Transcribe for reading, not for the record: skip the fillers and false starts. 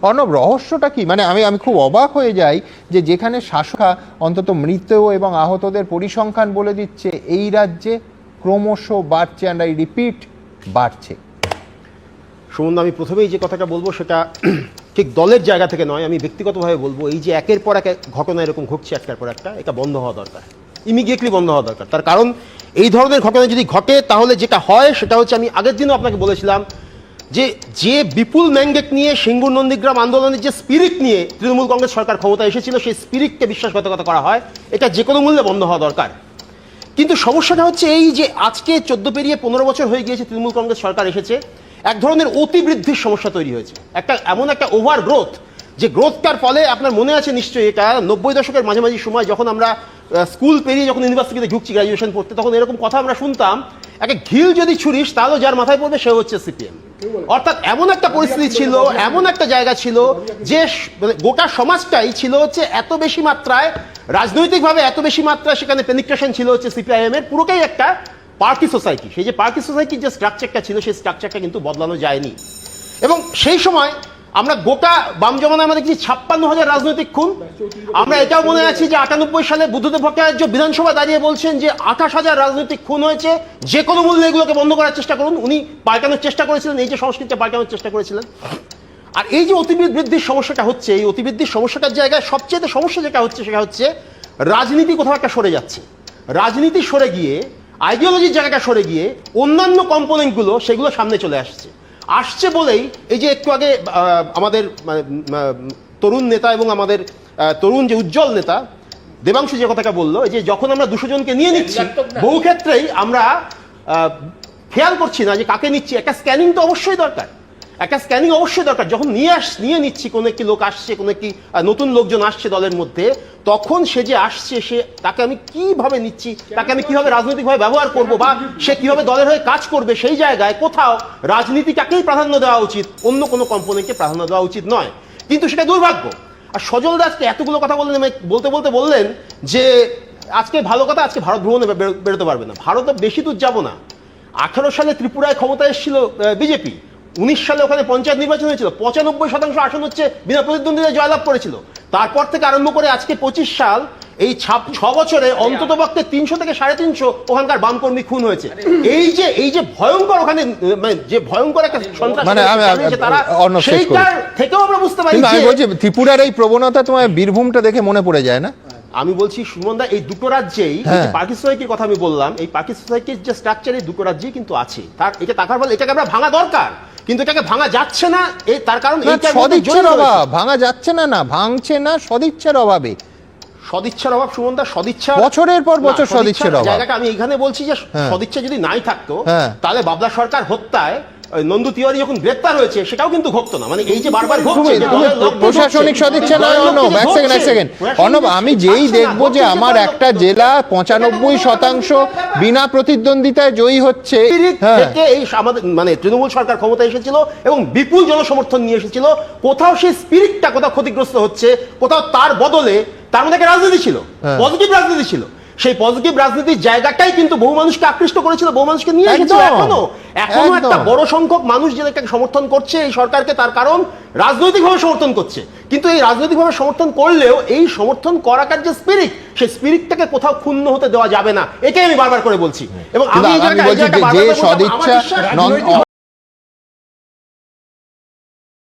অর্ণব, রহস্যটা কি? মানে আমি খুব অবাক হয়ে যাই যে যেখানে শাসকা অন্তত মৃত এবং আহতদের পরিসংখ্যান বলে দিচ্ছে, এই রাজ্যে ক্রমশ বাড়ছে, অ্যান্ড আই রিপিট, বাড়ছে। সুমন, আমি প্রথমেই যে কথাটা বলবো সেটা ঠিক দলের জায়গা থেকে নয়, আমি ব্যক্তিগতভাবে বলবো, এই যে একের পর এক ঘটনা এরকম ঘটছে একটার পর একটা, এটা বন্ধ হওয়া দরকার, ইমিডিয়েটলি বন্ধ হওয়া দরকার। তার কারণ এই ধরনের ঘটনা যদি ঘটে তাহলে যেটা হয় সেটা হচ্ছে, আমি আগের দিনও আপনাকে বলেছিলাম যে বিপুল ম্যান্ডেট নিয়ে সিঙ্গুর নন্দীগ্রাম আন্দোলনের যে স্পিরিট নিয়ে তৃণমূল কংগ্রেস সরকার ক্ষমতা এসেছিল, সেই স্পিরিটকে বিশ্বাসঘাতকতা করা হয়, এটা যে কোনো মূল্যে বন্ধ হওয়া দরকার। কিন্তু সমস্যাটা হচ্ছে এই যে আজকে 14 পেরিয়ে 15 বছর হয়ে গিয়েছে তৃণমূল কংগ্রেস সরকার এসেছে, এক ধরনের অতিবৃদ্ধির সমস্যা তৈরি হয়েছে, এমন একটা ওভার গ্রোথ, যে গ্রোথটার ফলে আপনার মনে আছে নিশ্চয়ই, এটা 90 দশকের মাঝামাঝি সময় যখন আমরা স্কুল পেরিয়ে যখন ইউনিভার্সিটিতে ঢুকছি গ্রাজুয়েশন পড়তে, তখন এরকম কথা আমরা শুনতাম, একটা ঘিল যদি ছুরিস তাহলে যার মাথায় পড়বে সে হচ্ছে সিপিএম। অর্থাৎ এমন একটা পরিস্থিতি ছিল, এমন একটা জায়গা ছিল যে গোটা সমাজটাই ছিল হচ্ছে এত বেশি মাত্রায় রাজনৈতিকভাবে, এত বেশি মাত্রায় সেখানে পেনিট্রেশন ছিল হচ্ছে সিপিআইএম এর, পুরোটাই একটা পার্টি সোসাইটি। সেই যে পার্টি সোসাইটির যে স্ট্রাকচারটা ছিল, সেই স্ট্রাকচারটা কিন্তু বদলানো যায়নি। এবং সেই সময় আমরা গোটা বাম জমানায় আমরা দেখছি 56,000 রাজনৈতিক খুন। আমরা এটাও মনে আছি যে 98 সালে বুদ্ধদেব ভট্টাচার্য বিধানসভা দাঁড়িয়ে বলছেন যে 28,000 রাজনৈতিক খুন হয়েছে, যে কোনো মূল্যে এগুলোকে বন্ধ করার চেষ্টা করুন। উনি পাল্টানোর চেষ্টা করেছিলেন, এই যে সংস্কৃতিটা পাল্টানোর চেষ্টা করেছিলেন। আর এই যে অতিবৃদ্ধির সমস্যাটা হচ্ছে, এই অতিবৃদ্ধির সমস্যাটার জায়গায় সবচেয়ে সমস্যা যেটা হচ্ছে সেটা হচ্ছে রাজনীতি কোথাও একটা সরে যাচ্ছে। রাজনীতি সরে গিয়ে, আইডিওলজির জায়গাটা সরে গিয়ে অন্যান্য কম্পোনেন্টগুলো সেগুলো সামনে চলে আসছে বলেই এই যে একটু আগে আমাদের তরুণ নেতা এবং আমাদের তরুণ যে উজ্জ্বল নেতা দেবাংশু যে কথাটা বললো, যে যখন আমরা 200 জনকে নিয়ে নিচ্ছি, বহু ক্ষেত্রেই আমরা খেয়াল করছি না যে কাকে নিচ্ছি। একটা স্ক্যানিং তো অবশ্যই দরকার, একটা স্ক্যানিং অবশ্যই দরকার। যখন নিয়ে নিচ্ছি, কোনো একটি লোক আসছে, কোনো একটি নতুন লোকজন আসছে দলের মধ্যে, তখন সে যে আসছে, তাকে আমি কিভাবে নিচ্ছি, তাকে আমি কিভাবে রাজনৈতিকভাবে ব্যবহার করব, বা সে কিভাবে দলের হয়ে কাজ করবে, সেই জায়গায় কোথাও রাজনীতিটাকেই প্রাধান্য দেওয়া উচিত, অন্য কোনো কম্পোনেন্টকে প্রাধান্য দেওয়া উচিত নয়। কিন্তু সেটা দুর্ভাগ্য। আর সজল দাসকে এতগুলো কথা বললেন যে আজকে ভালো কথা, আজকে ভারত ভ্রমণে বেরোতে পারবে না। ভারতে বেশি দূর যাব না, 18 সালে ত্রিপুরায় ক্ষমতা এসেছিল বিজেপি, 19 সালে ওখানে পঞ্চায়েত নির্বাচন হয়েছিল, 95% আসন হচ্ছে বিনা প্রতিদ্বন্দ্বিতায় জয়লাভ করেছিল। তারপর থেকে আরম্ভ করে আজকে 25 সাল, এই 6 বছরে অন্তত পক্ষে 300 থেকে 350 ওখানকার বামকর্মী খুন হয়েছে। এই যে ভয়ঙ্কর, ওখানে যে ভয়ঙ্কর একটা সন্ত্রাস, তারা সেইটার থেকেও আমরা বুঝতে পারি। আমি বলছি ত্রিপুরার এই প্রবণতা তোমার বীরভূমটা দেখে মনে পড়ে যায় না? আমি বলছি সুমনদা, এই দুটো রাজ্যেই পার্টি সোসাইটির কথা আমি বললাম, এই পার্টি সোসাইটির যে স্ট্রাকচার এই দুটো রাজ্যেই কিন্তু আছে। তার এটা থাকার ফলে এটাকে আমরা ভাঙা দরকার, কিন্তু এটাকে ভাঙা যাচ্ছে না। তার কারণ সদিচ্ছার অভাব। ভাঙা যাচ্ছে না, ভাঙছে না সদিচ্ছার অভাবে। সদিচ্ছার অভাব সুমনদা, সদিচ্ছা বছরের পর বছর সদিচ্ছার অভাব। জায়গাটা আমি এখানে বলছি যে সদিচ্ছা যদি নাই থাকতো, তাহলে বাবলা সরকার হত্যায় নন্দু তিওয়ারি যখন গ্রেপ্তার হয়েছে সেটাও কিন্তু ঘটতো না। মানে এই যে বারবার ঘটছে, প্রশাসনিক সদিচ্ছা নয়। অর্ণব, এক সেকেন্ড অর্ণব, আমি যেই দেখবো যে আমার একটা জেলা 95% বিনা প্রতিদ্বন্দ্বিতায় জয়ী হচ্ছে, এই আমাদের মানে তৃণমূল সরকার ক্ষমতা এসেছিল এবং বিপুল জনসমর্থন নিয়ে এসেছিল, কোথাও সেই স্পিরিটটা কোথাও ক্ষতিগ্রস্ত হচ্ছে, কোথাও তার বদলে তার মধ্যে একটা রাজনীতি ছিল, পজিটিভ রাজনীতি ছিল। সেই পজিটিভ রাজনীতির জায়গাটাই কিন্তু বহু মানুষকে আকৃষ্ট করেছিল, বহু মানুষকে নিয়ে এসেছিল। এখনো একটা বড় সংখ্যক মানুষ যেটাকে সমর্থন করছে এই সরকারকে, তার কারণ রাজনৈতিকভাবে সমর্থন করছে। কিন্তু এই রাজনৈতিকভাবে সমর্থন করলেও এই সমর্থন করার যে স্পিরিট, সেই স্পিরিটটাকে কোথাও ক্ষুণ্ণ হতে দেওয়া যাবে না, এটাই আমি বারবার করে বলছি। এবং আমি